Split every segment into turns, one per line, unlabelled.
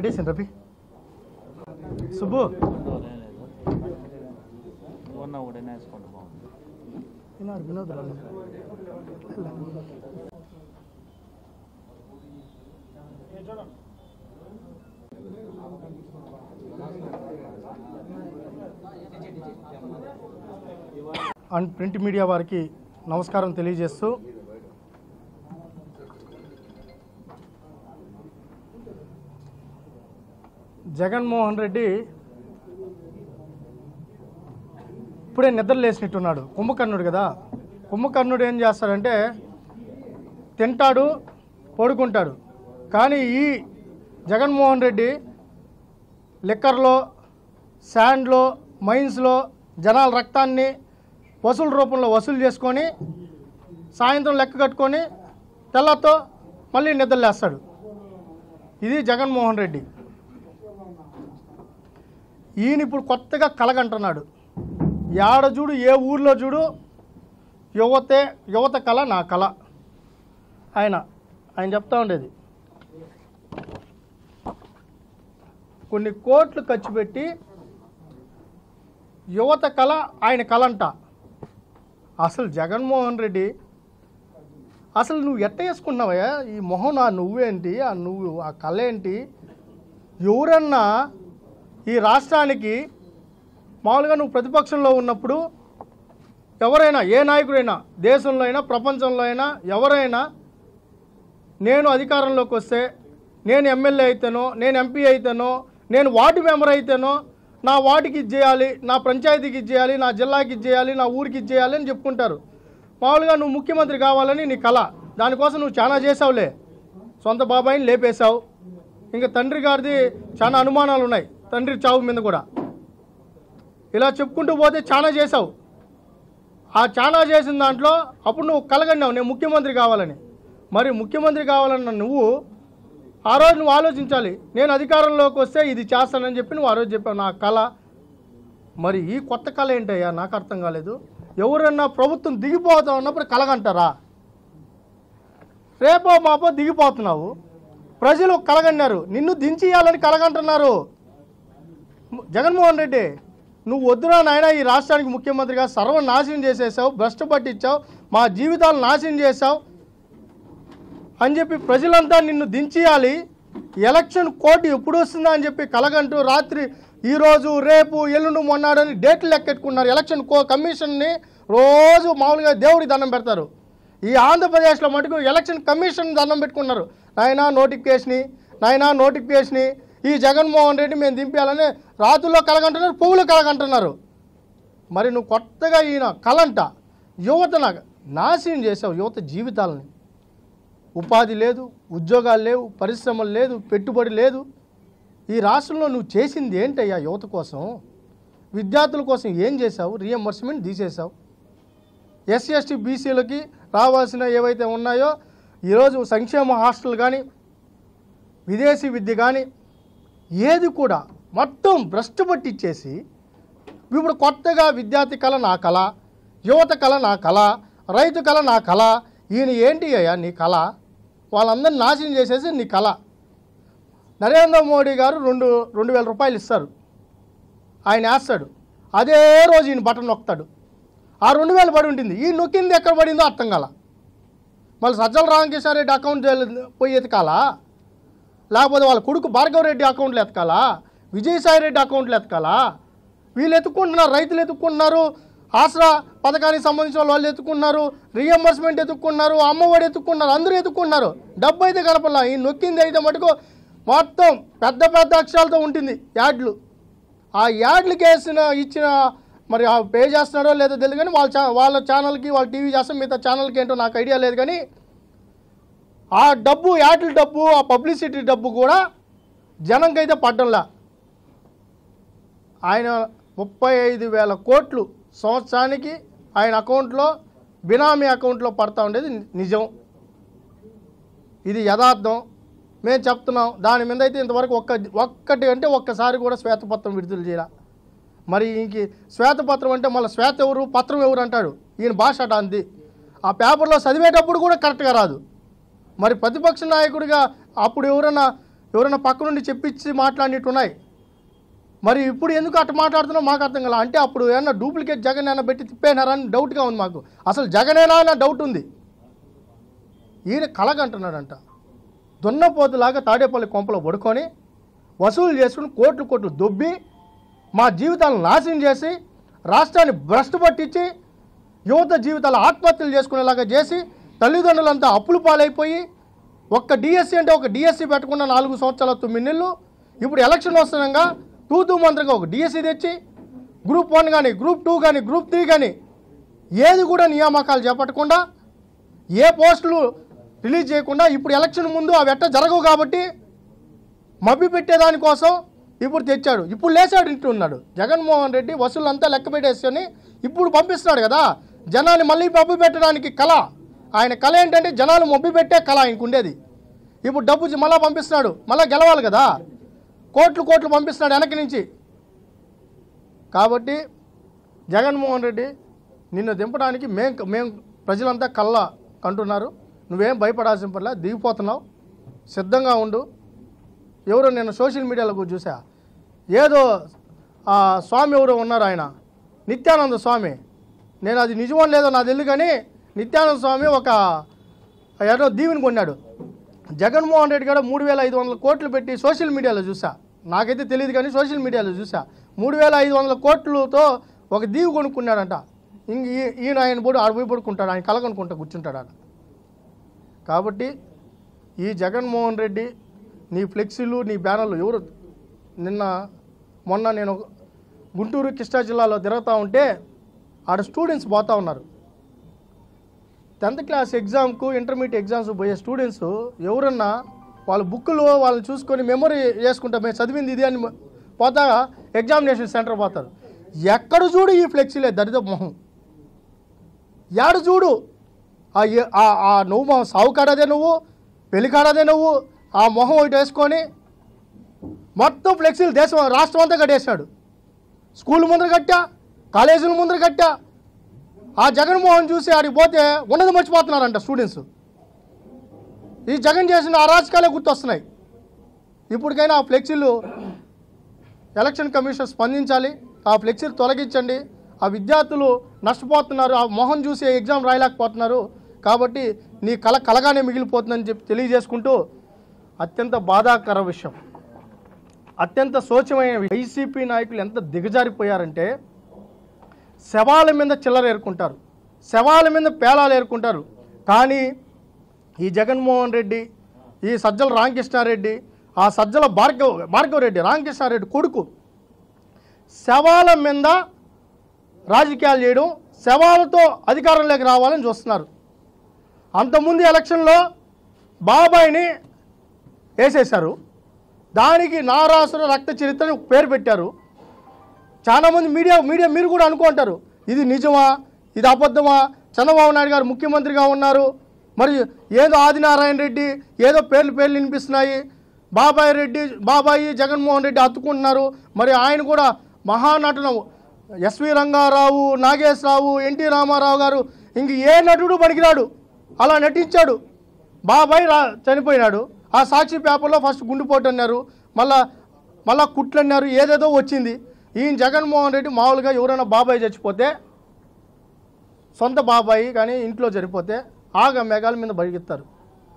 పెట్టేసాను Ravi Subbu Vinod and print media వారికి నమస్కారం తెలియజేస్తూ జగన్మోహన్ రెడ్డి ఇప్పుడే నిద్రలేసినట్టున్నాడు. కుంభకర్ణుడు కదా, కుంభకర్ణుడు ఏం చేస్తాడంటే తింటాడు పడుకుంటాడు. కానీ ఈ జగన్మోహన్ రెడ్డి లిక్కర్లో, శాండ్లో, మైన్స్లో జనాల రక్తాన్ని వసూలు రూపంలో వసూలు చేసుకొని సాయంత్రం లెక్క కట్టుకొని తెల్లతో మళ్ళీ నిద్రలేస్తాడు. ఇది జగన్మోహన్ రెడ్డి. ఈయన ఇప్పుడు కొత్తగా కలగంటున్నాడు. ఏడ చూడు, ఏ ఊర్లో చూడు యువత కళ నా కళ. ఆయన చెప్తా ఉండేది కొన్ని కోట్లు ఖర్చు పెట్టి యువత కళ ఆయన కళ అంట. అసలు జగన్మోహన్ రెడ్డి అసలు నువ్వు ఎట్ట వేసుకున్నావయ్యా ఈ మొహం? నువ్వేంటి, నువ్వు ఆ కళ ఏంటి? ఎవరన్నా ఈ రాష్ట్రానికి మామూలుగా నువ్వు ప్రతిపక్షంలో ఉన్నప్పుడు ఎవరైనా, ఏ నాయకుడైనా, దేశంలో అయినా ప్రపంచంలో అయినా ఎవరైనా నేను అధికారంలోకి వస్తే, నేను ఎమ్మెల్యే అయితేనో, నేను ఎంపీ అయితేనో, నేను వార్డు మెంబర్ అయితేనో నా వార్డుకి ఇచ్చేయాలి, నా పంచాయతీకి ఇచ్చేయాలి, నా జిల్లాకి ఇచ్చేయాలి, నా ఊరికి ఇచ్చేయాలి అని చెప్పుకుంటారు. మామూలుగా నువ్వు ముఖ్యమంత్రి కావాలని నీ కళ. దానికోసం నువ్వు చాలా చేసావులే. సొంత బాబాయిని లేపేశావు. ఇంకా తండ్రి గారిది చాలా అనుమానాలు ఉన్నాయి, తండ్రి చావు మీద కూడా. ఇలా చెప్పుకుంటూ పోతే చాలా చేసావు. ఆ చాలా చేసిన దాంట్లో అప్పుడు నువ్వు కలగన్నావు నేను ముఖ్యమంత్రి కావాలని. మరి ముఖ్యమంత్రి కావాలన్న నువ్వు ఆ రోజు నువ్వు ఆలోచించాలి, నేను అధికారంలోకి వస్తే ఇది చేస్తానని చెప్పి నువ్వు ఆ రోజు చెప్పావు నా కళ. మరి ఈ కొత్త కళ ఏంటయ్యా నాకు అర్థం కాలేదు. ఎవరన్నా ప్రభుత్వం దిగిపోతా ఉన్నప్పుడు కలగంటారా? రేపో మాపో దిగిపోతున్నావు, ప్రజలు కలగన్నారు, నిన్ను దించేయాలని కలగంటున్నారు. జగన్మోహన్ రెడ్డి నువ్వు వద్దురా నాయన, ఈ రాష్ట్రానికి ముఖ్యమంత్రిగా సర్వనాశనం చేసేసావు, భ్రష్టు పట్టించావు, మా జీవితాలు నాశనం చేసావు అని చెప్పి ప్రజలంతా నిన్ను దించేయాలి. ఎలక్షన్ కోడ్ ఎప్పుడు వస్తుందా అని చెప్పి కలగంటూ రాత్రి ఈరోజు రేపు ఎల్లుండి మొన్నాడని డేట్లు లెక్కెట్టుకున్నారు. ఎలక్షన్ కమిషన్ని రోజు మామూలుగా దేవుడికి దండం పెడతారు. ఈ ఆంధ్రప్రదేశ్లో మటుకు ఎలక్షన్ కమిషన్ దండం పెట్టుకున్నారు. నాయనా నోటిఫికేషన్ని ఈ జగన్మోహన్ రెడ్డి మేము దింపేయాలని రాత్రుల్లో కలగంటున్నారు, పువ్వులు కలగంటున్నారు. మరి నువ్వు కొత్తగా ఈయన కలంట యువతను నాశనం చేసావు. యువత జీవితాలని, ఉపాధి లేదు, ఉద్యోగాలు లేవు, పరిశ్రమలు లేదు, పెట్టుబడి లేదు. ఈ రాష్ట్రంలో నువ్వు చేసింది ఏంటయ్యా యువత కోసం? విద్యార్థుల కోసం ఏం చేసావు? రీఎంబర్స్మెంట్ తీసేసావు. ఎస్సీ ఎస్టీ బీసీలకి రావాల్సిన ఏవైతే ఉన్నాయో ఈరోజు సంక్షేమ హాస్టల్ కానీ, విదేశీ విద్య కానీ ఏది కూడా మొత్తం భ్రష్టు పట్టించేసి ఇప్పుడు కొత్తగా విద్యార్థి కళ నా కళ, యువత కళ నా కళ, రైతు కళ నా కళ. ఈయన ఏంటి అయ్యా నీ కళ? వాళ్ళందరినీ నాశనం చేసేసి నీ కళ. నరేంద్ర మోడీ గారు 2,000 రూపాయలు ఇస్తారు, ఆయన వేస్తాడు. అదే రోజు ఈయన బటన్ నొక్కుతాడు. ఆ 2,000 పడి ఉంటుంది. ఈ నొక్కింది ఎక్కడ పడిందో అర్థం కాల. మళ్ళీ సజ్జల రామకృష్ణారెడ్డి అకౌంట్ పోయి ఎతకాలా, లేకపోతే వాళ్ళ కొడుకు భార్గవ రెడ్డి అకౌంట్లు ఎతకాలా, విజయసాయి రెడ్డి అకౌంట్లు ఎతకాలా? వీళ్ళు ఎత్తుక్కుంటున్నారు, రైతులు ఎత్తుక్కుంటున్నారు, ఆసరా పథకానికి సంబంధించిన వాళ్ళు ఎత్తుకున్నారు, రీఎంబర్స్మెంట్ ఎత్తుక్కున్నారు, అమ్మఒడి ఎత్తుక్కున్నారు, అందరూ ఎత్తుక్కున్నారు. డబ్బు అయితే కనపడలా. ఈ నొక్కింది అయితే మటుకు మొత్తం పెద్ద పెద్ద అక్షరాలతో ఉంటుంది యాడ్లు. ఆ యాడ్లకి ఇచ్చిన మరి పే చేస్తున్నారో లేదో తెలియదు కానీ వాళ్ళ ఛానల్కి వాళ్ళ టీవీ చేస్తాం, మిగతా ఛానల్కి ఏంటో నాకు ఐడియా లేదు. కానీ ఆ డబ్బు, యాడ్ల డబ్బు, ఆ పబ్లిసిటీ డబ్బు కూడా జనంకైతే పడ్డంలా. ఆయన 35,000 కోట్లు సంవత్సరానికి ఆయన అకౌంట్లో, బినామీ అకౌంట్లో పడతా ఉండేది నిజం. ఇది యథార్థం. మేము చెప్తున్నాం. దాని మీద అయితే ఇంతవరకు ఒక్కసారి కూడా శ్వేతపత్రం విడుదల చేయాల. మరి ఇంక శ్వేతపత్రం అంటే మళ్ళీ శ్వేత ఎవరు, పత్రం ఎవరు అంటాడు. ఈయన భాష అంది. ఆ పేపర్లో చదివేటప్పుడు కూడా కరెక్ట్గా రాదు. మరి ప్రతిపక్ష నాయకుడిగా అప్పుడు ఎవరన్నా ఎవరైనా పక్క నుండి చెప్పించి మాట్లాడినట్టు ఉన్నాయి. మరి ఇప్పుడు ఎందుకు అట్లా మాట్లాడుతున్నావు మాకు అర్థం కాల. అంటే అప్పుడు ఏమన్నా డూప్లికేట్ జగన్ ఏమైనా పెట్టి తిప్పేనారని డౌట్గా ఉంది మాకు. అసలు జగనేనా అన్న డౌట్ ఉంది. ఈయన కలగంటున్నాడంట. దున్నపోతులాగా తాడేపల్లి కొంపలో పడుకొని వసూలు చేసుకుని కోట్లు కోట్లు దొబ్బి మా జీవితాలను నాశనం చేసి రాష్ట్రాన్ని భ్రష్టు పట్టించి యువత జీవితాలు ఆత్మహత్యలు చేసుకునేలాగా చేసి తల్లిదండ్రులంతా అప్పులు పాలైపోయి ఒక్క డిఎస్సి అంటే ఒక డిఎస్సి పెట్టకుండా 4 సంవత్సరాల 9 నెలలు. ఇప్పుడు ఎలక్షన్ వస్తున్నాగా తూతూ మంత్రంగా ఒక డిఎస్సి తెచ్చి గ్రూప్ 1 కానీ గ్రూప్ 2 కానీ గ్రూప్ 3 కానీ ఏది కూడా నియామకాలు చేపట్టకుండా ఏ పోస్టులు రిలీజ్ చేయకుండా ఇప్పుడు ఎలక్షన్ ముందు అవి ఎట్ట జరగవు కాబట్టి మభ్య పెట్టేదానికోసం ఇప్పుడు తెచ్చాడు. ఇప్పుడు లేచాడు ఇంటున్నాడు జగన్మోహన్ రెడ్డి. వసూళ్ళంతా లెక్క పెట్టేసుకొని ఇప్పుడు పంపిస్తున్నాడు కదా జనాన్ని మళ్ళీ మభ్య పెట్టడానికి కళ. ఆయన కళ ఏంటంటే జనాలు మభ్య పెట్టే కళ ఆయనకు ఉండేది. ఇప్పుడు డబ్బు మళ్ళీ పంపిస్తున్నాడు. మళ్ళీ గెలవాలి కదా, కోట్లు కోట్లు పంపిస్తున్నాడు వెనక్కి నుంచి. కాబట్టి జగన్మోహన్ రెడ్డి నిన్ను దింపడానికి మేము ప్రజలంతా కళ్ళ కంటున్నారు. నువ్వేం భయపడాల్సిన పనిలా, దిగిపోతున్నావు, సిద్ధంగా ఉండు. ఎవరో నేను సోషల్ మీడియాలో చూసా, ఏదో స్వామి ఎవరో ఉన్నారు, ఆయన నిత్యానంద స్వామి. నేను అది నిజమో లేదో నాకు తెలియదు కానీ నిత్యానంద స్వామి ఒక ఏదో దీవెని కొన్నాడు. జగన్మోహన్ రెడ్డి గారు 3,500 కోట్లు పెట్టి సోషల్ మీడియాలో చూసా. నాకైతే తెలియదు కానీ సోషల్ మీడియాలో చూసా 3,500 కోట్లతో ఒక దీవి కొనుక్కున్నాడంట. ఇంక ఈయన ఆయన పోయి ఆడ పోయి పడుకుంటాడు, ఆయన కలగనుకుంటా కూర్చుంటాడు ఆడ. కాబట్టి ఈ జగన్మోహన్ రెడ్డి నీ ఫ్లెక్సీలు నీ బ్యానర్లు ఎవరు మొన్న నేను గుంటూరు కృష్ణా జిల్లాలో తిరుగుతూ ఉంటే ఆడ స్టూడెంట్స్ పోతూ ఉన్నారు. 10th క్లాస్ ఎగ్జామ్కు ఇంటర్మీడియట్ ఎగ్జామ్స్ పోయే స్టూడెంట్స్ ఎవరన్నా వాళ్ళ బుక్కులు వాళ్ళని చూసుకొని మెమరీ చేసుకుంటా మేము చదివింది ఇది అని పోతా ఎగ్జామినేషన్ సెంటర్ పోతారు. ఎక్కడ చూడు ఈ ఫ్లెక్సీలే దరిద్ర మొహం. ఏడు చూడు నువ్వు మా సావు కాడదే, నువ్వు పెళ్లి కాడదే, నువ్వు ఆ మొహం ఒకటి వేసుకొని మొత్తం ఫ్లెక్సీలు దేశం రాష్ట్రం అంతా కట్టేశాడు. స్కూల్ ముందర కట్టా, కాలేజీల ముందర కట్టా. ఆ జగన్మోహన్ చూసి ఆడికి పోతే ఉన్నది మర్చిపోతున్నారంట స్టూడెంట్స్. ఈ జగన్ చేసిన అరాచకాలే గుర్తొస్తున్నాయి. ఇప్పటికైనా ఆ ఫ్లెక్సీలు ఎలక్షన్ కమిషన్ స్పందించాలి, ఆ ఫ్లెక్సీలు తొలగించండి. ఆ విద్యార్థులు నష్టపోతున్నారు, ఆ మొహం చూసి ఎగ్జామ్ రాయలేకపోతున్నారు. కాబట్టి నీ కలగానే మిగిలిపోతుందని చెప్పి తెలియజేసుకుంటూ, అత్యంత బాధాకర విషయం, అత్యంత శోచమైన వైసీపీ నాయకులు ఎంత దిగజారిపోయారంటే శవాల మీద చిల్లర ఏరుకుంటారు, శవాల మీద పేలాలు ఏరుకుంటారు. కానీ ఈ జగన్మోహన్ రెడ్డి, ఈ సజ్జల రామకృష్ణారెడ్డి, ఆ సజ్జల భార్గవరెడ్డి రామకృష్ణారెడ్డి కొడుకు శవాల మీద రాజకీయాలు చేయడం, శవాలతో అధికారంలోకి రావాలని చూస్తున్నారు. అంతకుముందు ఎలక్షన్లో బాబాయిని వేసేశారు, దానికి నారాసుర రక్త చరిత్రని పేరు పెట్టారు. చాలామంది మీడియా మీరు కూడా అనుకుంటారు ఇది నిజమా, ఇది అబద్ధమా, చంద్రబాబు నాయుడు గారు ముఖ్యమంత్రిగా ఉన్నారు, మరి ఏదో ఆదినారాయణ రెడ్డి ఏదో పేర్లు వినిపిస్తున్నాయి, బాబాయి జగన్మోహన్ రెడ్డి అత్తుకుంటున్నారు, మరి ఆయన కూడా మహానటుడు ఎస్వి రంగారావు, నాగేశ్వరరావు, ఎన్టీ రామారావు గారు ఇంక ఏ నటుడు పనికిరాడు అలా నటించాడు. బాబాయ్ చనిపోయినాడు, ఆ సాక్షి పేపర్లో ఫస్ట్ గుండెపోటు అన్నారు, మళ్ళా కుట్లు అన్నారు, ఏదేదో వచ్చింది. ఈయన జగన్మోహన్ రెడ్డి మామూలుగా ఎవరైనా బాబాయ్ చచ్చిపోతే, సొంత బాబాయి కానీ ఇంట్లో చనిపోతే ఆగ మేఘాల మీద బరిగిస్తారు.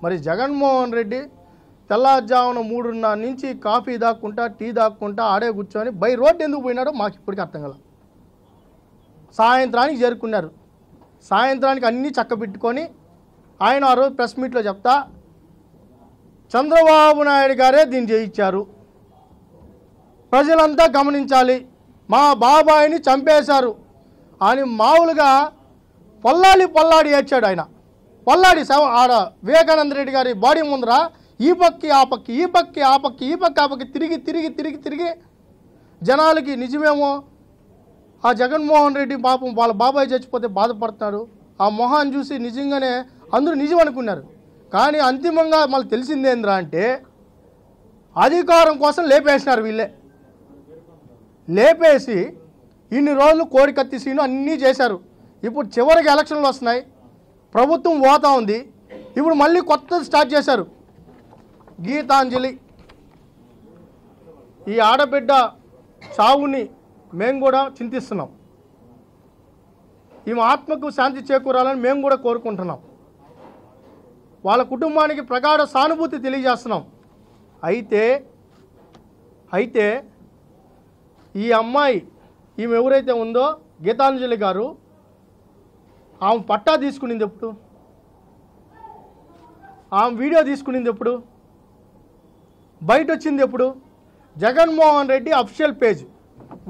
మరి జగన్మోహన్ రెడ్డి తెల్లారుజామున 3:30 నుంచి కాఫీ దాక్కుంటా, టీ దాక్కుంటా ఆడే కూర్చొని బై రోడ్డు ఎందుకు పోయినాడో మాకు ఇప్పటికీ అర్థం కల. సాయంత్రానికి చేరుకున్నారు, సాయంత్రానికి అన్నీ చక్కబెట్టుకొని ఆయన ఆ రోజు ప్రెస్ మీట్లో చెప్తా చంద్రబాబు నాయుడు గారే దీన్ని చేయించారు, ప్రజలంతా గమనించాలి, మా బాబాయిని చంపేశారు అని మామూలుగా పొల్లాడి ఏడ్చాడు ఆయన. పొల్లాడి ఆడ వివేకానంద రెడ్డి గారి బాడీ ముందర ఈ పక్కి ఆ పక్కి తిరిగి జనాలకి నిజమేమో ఆ జగన్మోహన్ రెడ్డి పాపం వాళ్ళ బాబాయ్ చచ్చిపోతే బాధపడుతున్నాడు, ఆ మొహాన్ని చూసి నిజంగానే అందరూ నిజం అనుకున్నారు. కానీ అంతిమంగా మళ్ళీ తెలిసిందేంద్రా అంటే అధికారం కోసం లేపేసినారు. వీళ్ళే లేపేసి ఇన్ని రోజులు కోడికత్తి సీను అన్నీ చేశారు. ఇప్పుడు చివరికి ఎలక్షన్లు వస్తున్నాయి, ప్రభుత్వం పోతా ఉంది, ఇప్పుడు మళ్ళీ కొత్తది స్టార్ట్ చేశారు. గీతాంజలి ఈ ఆడబిడ్డ చావుని మేము కూడా చింతిస్తున్నాం. ఈమె ఆత్మకు శాంతి చేకూరాలని మేము కూడా కోరుకుంటున్నాం. వాళ్ళ కుటుంబానికి ప్రగాఢ సానుభూతి తెలియజేస్తున్నాం. అయితే ఈ అమ్మాయి ఈమె ఎవరైతే ఉందో గీతాంజలి గారు, ఆమె పట్టా తీసుకునింది ఎప్పుడు? ఆమె వీడియో తీసుకునింది ఎప్పుడు? బయట వచ్చింది ఎప్పుడు? జగన్మోహన్ రెడ్డి అఫిషియల్ పేజ్,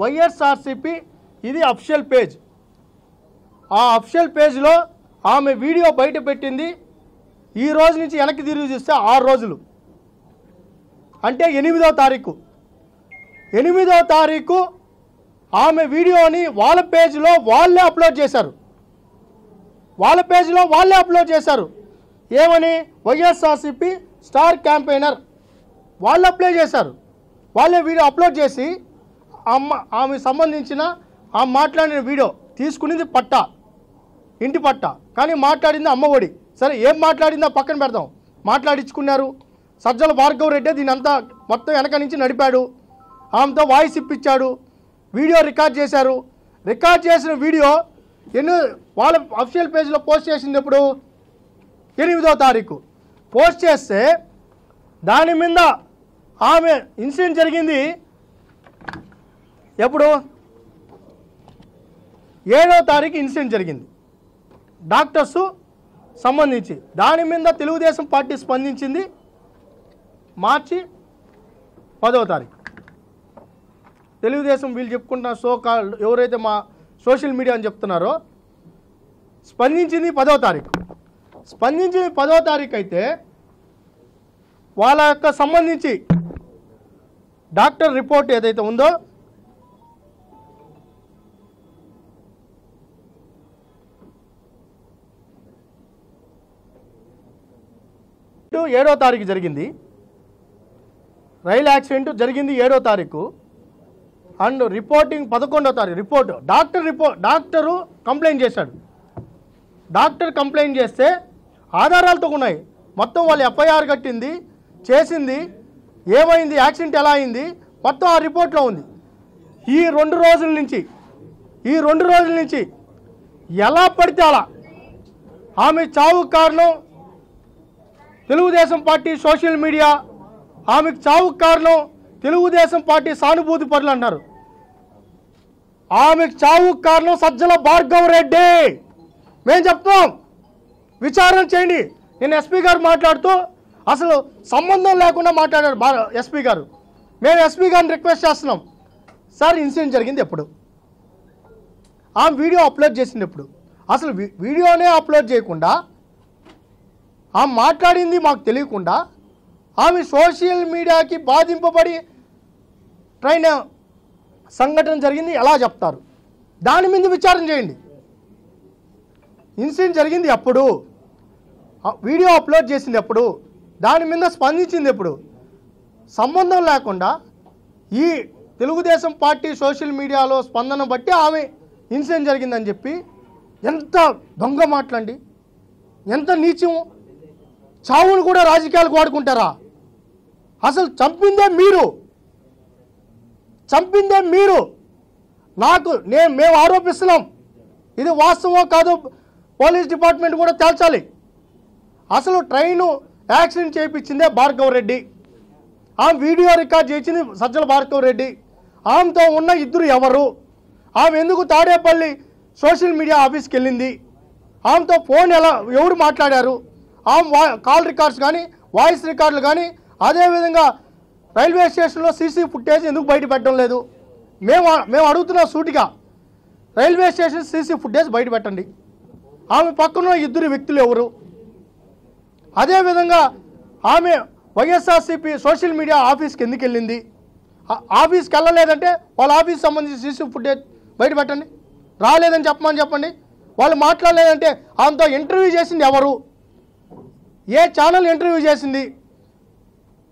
వైఎస్ఆర్సీపీ ఇది అఫిషియల్ పేజ్. ఆ అఫిషియల్ పేజ్లో ఆమె వీడియో బయట పెట్టింది ఈ రోజు నుంచి వెనక్కి తిరిగి చూస్తే 6 రోజులు, అంటే 8వ తారీఖు ఆమె వీడియోని వాళ్ళ పేజ్లో వాళ్ళే అప్లోడ్ చేశారు. ఏమని? వైఎస్ఆర్సీపీ స్టార్ క్యాంపెయినర్ వాళ్ళు అప్లై చేశారు. వాళ్ళే వీడియో అప్లోడ్ చేసి ఆమె సంబంధించిన మాట్లాడిన వీడియో తీసుకునేది పట్టా, ఇంటి పట్టా, కానీ మాట్లాడింది అమ్మఒడి. సరే, ఏం మాట్లాడిందో పక్కన పెడదాం. మాట్లాడించుకున్నారు. సజ్జల భార్గవ రెడ్డి దీని అంతా మొత్తం వెనక నుంచి నడిపాడు. ఆమెతో వాయిస్ ఇప్పించాడు, వీడియో రికార్డ్ చేశారు. రికార్డ్ చేసిన వీడియో వాళ్ళ అఫిషియల్ పేజ్లో పోస్ట్ చేసింది ఎప్పుడు? 8వ తారీఖు పోస్ట్ చేస్తే దాని మీద ఆమె ఇన్సిడెంట్ జరిగింది ఎప్పుడు? 7వ తారీఖు ఇన్సిడెంట్ జరిగింది డాక్టర్స్ సంబంధించి. దాని మీద తెలుగుదేశం పార్టీ స్పందించింది మార్చి 10వ తారీఖు. తెలుగుదేశం వీళ్ళు చెప్పుకుంటున్న ఎవరైతే మా సోషల్ మీడియా అని చెప్తున్నారో స్పందించింది 10వ తారీఖు. స్పందించింది 10వ తారీఖు అయితే వాళ్ళ యొక్క సంబంధించి డాక్టర్ రిపోర్ట్ ఏదైతే ఉందో ఏడో తారీఖు జరిగింది. రైలు యాక్సిడెంట్ జరిగింది 7వ తారీఖు. అండ్ రిపోర్టింగ్ 11వ తారీఖు. డాక్టరు కంప్లైంట్ చేశాడు. డాక్టర్ కంప్లైంట్ చేస్తే ఆధారాలతో ఉన్నాయి. మొత్తం వాళ్ళు ఎఫ్ఐఆర్ కట్టింది, చేసింది, ఏమైంది, యాక్సిడెంట్ ఎలా అయింది, మొత్తం ఆ రిపోర్ట్లో ఉంది. ఈ 2 రోజుల నుంచి ఎలా పడితే అలా ఆమె చావుకు కారణం తెలుగుదేశం పార్టీ సోషల్ మీడియా, ఆమెకు చావుకు కారణం తెలుగుదేశం పార్టీ సానుభూతి పరులు అన్నారు. ఆమెకు చావుకు కారణం సజ్జల భార్గవ రెడ్డి. మేము చెప్తాం, విచారణ చేయండి. నేను ఎస్పీ గారు మాట్లాడుతూ అసలు సంబంధం లేకుండా మాట్లాడారు ఎస్పీ గారు. మేము ఎస్పీ గారిని రిక్వెస్ట్ చేస్తున్నాం, సార్ ఇన్సిడెంట్ జరిగింది ఎప్పుడు? ఆమె వీడియో అప్లోడ్ చేసింది ఎప్పుడు? అసలు వీడియోనే అప్లోడ్ చేయకుండా ఆమె మాట్లాడింది మాకు తెలియకుండా ఆమె సోషల్ మీడియాకి బాధింపబడి ట్రైన్ సంఘటన జరిగింది ఎలా చెప్తారు? దాని మీద విచారణ చేయండి. ఇన్సిడెంట్ జరిగింది ఎప్పుడు? వీడియో అప్లోడ్ చేసింది ఎప్పుడు? దాని మీద స్పందించింది ఎప్పుడు? సంబంధం లేకుండా ఈ తెలుగుదేశం పార్టీ సోషల్ మీడియాలో స్పందన బట్టి ఆమె ఇన్సిడెంట్ జరిగిందని చెప్పి ఎంత దొంగ మాట్లాడి, ఎంత నీచం! చావును కూడా రాజకీయాలకు వాడుకుంటారా? అసలు చంపిందే మీరు. మేము ఆరోపిస్తున్నాం. ఇది వాస్తవం కాదు, పోలీస్ డిపార్ట్మెంట్ కూడా తేల్చాలి. అసలు ట్రైను యాక్సిడెంట్ చేయించిందే భార్గవ రెడ్డి. ఆమె వీడియో రికార్డ్ చేయించింది సజ్జల భార్గవ రెడ్డి. ఆమెతో ఉన్న ఇద్దరు ఎవరు? ఆమె ఎందుకు తాడేపల్లి సోషల్ మీడియా ఆఫీస్కి వెళ్ళింది? ఆమెతో ఫోన్ ఎవరు మాట్లాడారు? ఆమె కాల్ రికార్డ్స్ కానీ, వాయిస్ రికార్డులు కానీ, అదేవిధంగా రైల్వే స్టేషన్లో సీసీ ఫుటేజ్ ఎందుకు బయట పెట్టడం లేదు? మేము అడుగుతున్నాం సూటిగా, రైల్వే స్టేషన్ సీసీ ఫుటేజ్ బయట పెట్టండి. ఆమె పక్కన ఇద్దరు వ్యక్తులు ఎవరు? అదేవిధంగా ఆమె వైఎస్ఆర్సీపీ సోషల్ మీడియా ఆఫీస్కి ఎందుకు వెళ్ళింది? ఆఫీస్కి వెళ్ళలేదంటే వాళ్ళ ఆఫీస్ సంబంధించి సీసీ ఫుటేజ్ బయట పెట్టండి. రాలేదని చెప్పండి. వాళ్ళు మాట్లాడలేదంటే ఆమెతో ఇంటర్వ్యూ చేసింది ఎవరు? ఏ ఛానల్ ఇంటర్వ్యూ చేసింది?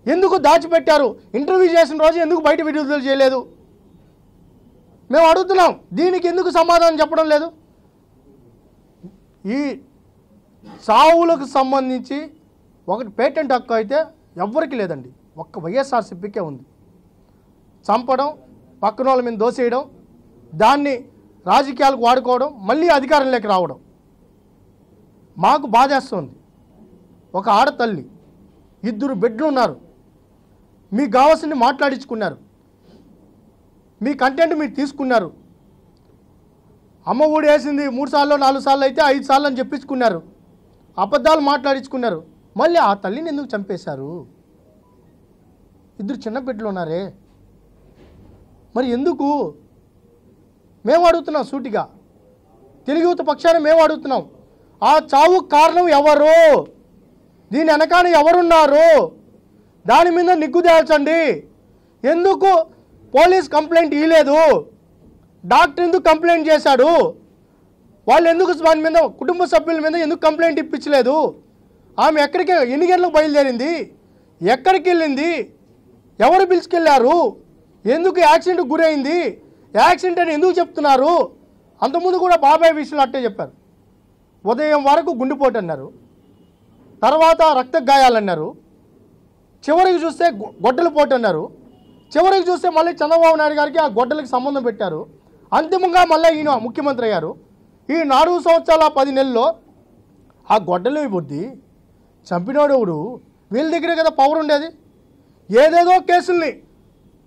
ఎందుకు దాచిపెట్టారు? ఇంటర్వ్యూ చేసిన రోజు ఎందుకు బయట విడుదల చేయలేదు? మేము అడుగుతున్నాం, దీనికి ఎందుకు సమాధానం చెప్పడం లేదు? ఈ చావులకు సంబంధించి ఒకటి పేటెంట్ హక్కు అయితే ఎవ్వరికి లేదండి, ఒక్క వైఎస్ఆర్సీపీకే ఉంది. చంపడం, పక్కన వాళ్ళ మీద దోసేయడం, దాన్ని రాజకీయాలకు వాడుకోవడం, మళ్ళీ అధికారంలోకి రావడం మాకు బాధేస్తుంది. ఒక ఆడతల్లి, 2 బిడ్డలు ఉన్నారు, మీకు కావాల్సింది మాట్లాడించుకున్నారు, మీ కంటెంట్ మీరు తీసుకున్నారు, అమ్మ ఒడి వేసింది 3 సార్లు 4 సార్లు అయితే 5 సార్లు అని చెప్పించుకున్నారు, అబద్ధాలు మాట్లాడించుకున్నారు. మళ్ళీ ఆ తల్లిని ఎందుకు చంపేశారు? 2 చిన్న బిడ్డలు ఉన్నారే, మరి ఎందుకు? మేము అడుగుతున్నాం సూటిగా, తెలుగు యువత పక్షాన మేము అడుగుతున్నాం. ఆ చావుకు కారణం ఎవరు? దీని వెనకాల ఎవరున్నారు? దాని మీద నిగ్గు తేల్చండి. ఎందుకు పోలీస్ కంప్లైంట్ ఇవ్వలేదు? డాక్టర్ ఎందుకు కంప్లైంట్ చేశాడు? వాళ్ళు ఎందుకు దాని మీద, కుటుంబ సభ్యుల మీద ఎందుకు కంప్లైంట్ ఇప్పించలేదు? ఆమె ఎన్ని గంటలకు బయలుదేరింది? ఎక్కడికి వెళ్ళింది? ఎవరు పిలుచుకెళ్ళారు? ఎందుకు యాక్సిడెంట్కి గురైంది? యాక్సిడెంట్ అని ఎందుకు చెప్తున్నారు? అంతకుముందు కూడా బాబాయ్ విషయంలో అట్టే చెప్పారు. ఉదయం వరకు గుండెపోటు అన్నారు, తర్వాత రక్త గాయాలన్నారు, చివరికి చూస్తే గొడ్డల పోటు అన్నారు, చివరికి చూస్తే మళ్ళీ చంద్రబాబు నాయుడు గారికి ఆ గొడ్డలకి సంబంధం పెట్టారు. అంతిమంగా మళ్ళీ ఈయన ముఖ్యమంత్రి అయ్యారు. ఈ 4 సంవత్సరాల 10 నెలల్లో ఆ గొడ్డలి బుద్ధి చంపినోడెవడు? వీళ్ళ దగ్గరే కదా పవర్ ఉండేది. ఏదేదో కేసుల్ని,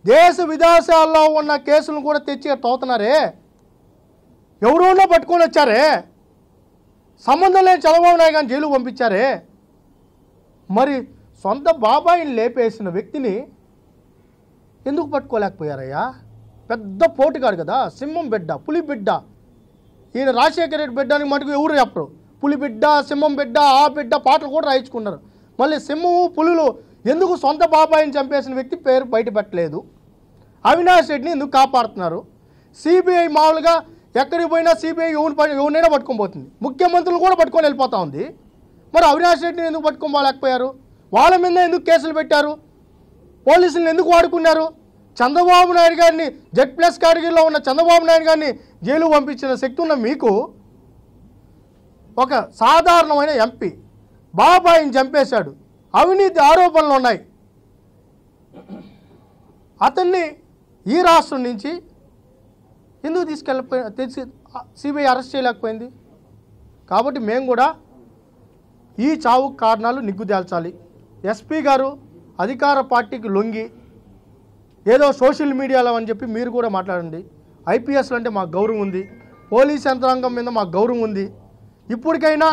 దేశ విదేశాల్లో ఉన్న కేసులను కూడా తెచ్చి తోతున్నారే, ఎవరోనో పట్టుకొని వచ్చారే, సంబంధం లేని చంద్రబాబు నాయుడు గారిని జైలు పంపించారే. మరి సొంత బాబాయిని లేపేసిన వ్యక్తిని ఎందుకు పట్టుకోలేకపోయారయ్యా? పెద్ద పోటుగాడు కదా, సింహం బిడ్డ, పులి బిడ్డ. ఈయన రాజశేఖర రెడ్డి బిడ్డ అని మటుకు ఎవరు చెప్పరు. పులి బిడ్డ, సింహం బిడ్డ, ఆ బిడ్డ పాటలు కూడా రాయించుకున్నారు. మళ్ళీ సింహము పులులు ఎందుకు సొంత బాబాయిని చంపేసిన వ్యక్తి పేరు బయట పెట్టలేదు? అవినాష్ రెడ్డిని ఎందుకు కాపాడుతున్నారు? సిబిఐ మామూలుగా ఎక్కడికి పోయినా సిబిఐ ఎవరినైనా పట్టుకొని పోతుంది, ముఖ్యమంత్రులు కూడా పట్టుకొని వెళ్ళిపోతా ఉంది. మరి అవినాష్ రెడ్డిని ఎందుకు పట్టుకోలేకపోయారు? వాళ్ళ మీద ఎందుకు కేసులు పెట్టారు? పోలీసులను ఎందుకు వాడుకున్నారు? చంద్రబాబు నాయుడు గారిని, Z+ కేటగిరీలో ఉన్న చంద్రబాబు నాయుడు గారిని జైలు పంపించిన శక్తి ఉన్న మీకు ఒక సాధారణమైన ఎంపీ బాబాయిని చంపేశాడు, అవినీతి ఆరోపణలు ఉన్నాయి, అతన్ని ఈ రాష్ట్రం నుంచి ఎందుకు తెచ్చి సిబిఐ అరెస్ట్ చేయలేకపోయింది? కాబట్టి మేము కూడా ఈ చావుకు కారణాలు నిగ్గు తేల్చాలి. ఎస్పీ గారు అధికార పార్టీకి లొంగి ఏదో సోషల్ మీడియాలో అని చెప్పి మీరు కూడా మాట్లాడండి. ఐపీఎస్లు అంటే మాకు గౌరవం ఉంది, పోలీస్ యంత్రాంగం మీద మాకు గౌరవం ఉంది. ఇప్పటికైనా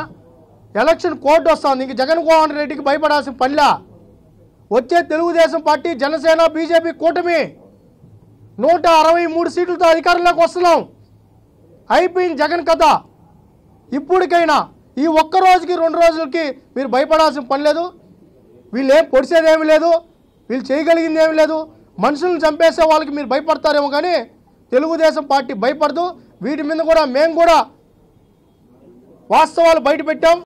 ఎలక్షన్ కోడ్ వస్తుంది, ఇంక జగన్మోహన్ రెడ్డికి భయపడాల్సిన పనిలా. వచ్చే తెలుగుదేశం పార్టీ, జనసేన, బీజేపీ కూటమి 163 సీట్లతో అధికారంలోకి వస్తున్నాం. అయిపోయింది జగన్ కథ. ఇప్పటికైనా ఈ ఒక్క రోజుకి 2 రోజులకి మీరు భయపడాల్సిన పని లేదు. వీళ్ళు ఏం పొడిసేదేమీ లేదు, వీళ్ళు చేయగలిగింది ఏమీ లేదు. మనుషులను చంపేసే వాళ్ళకి మీరు భయపడతారేమో కానీ తెలుగుదేశం పార్టీ భయపడదు. వీటి మీద కూడా మేము కూడా వాస్తవాలు బయట పెట్టాం.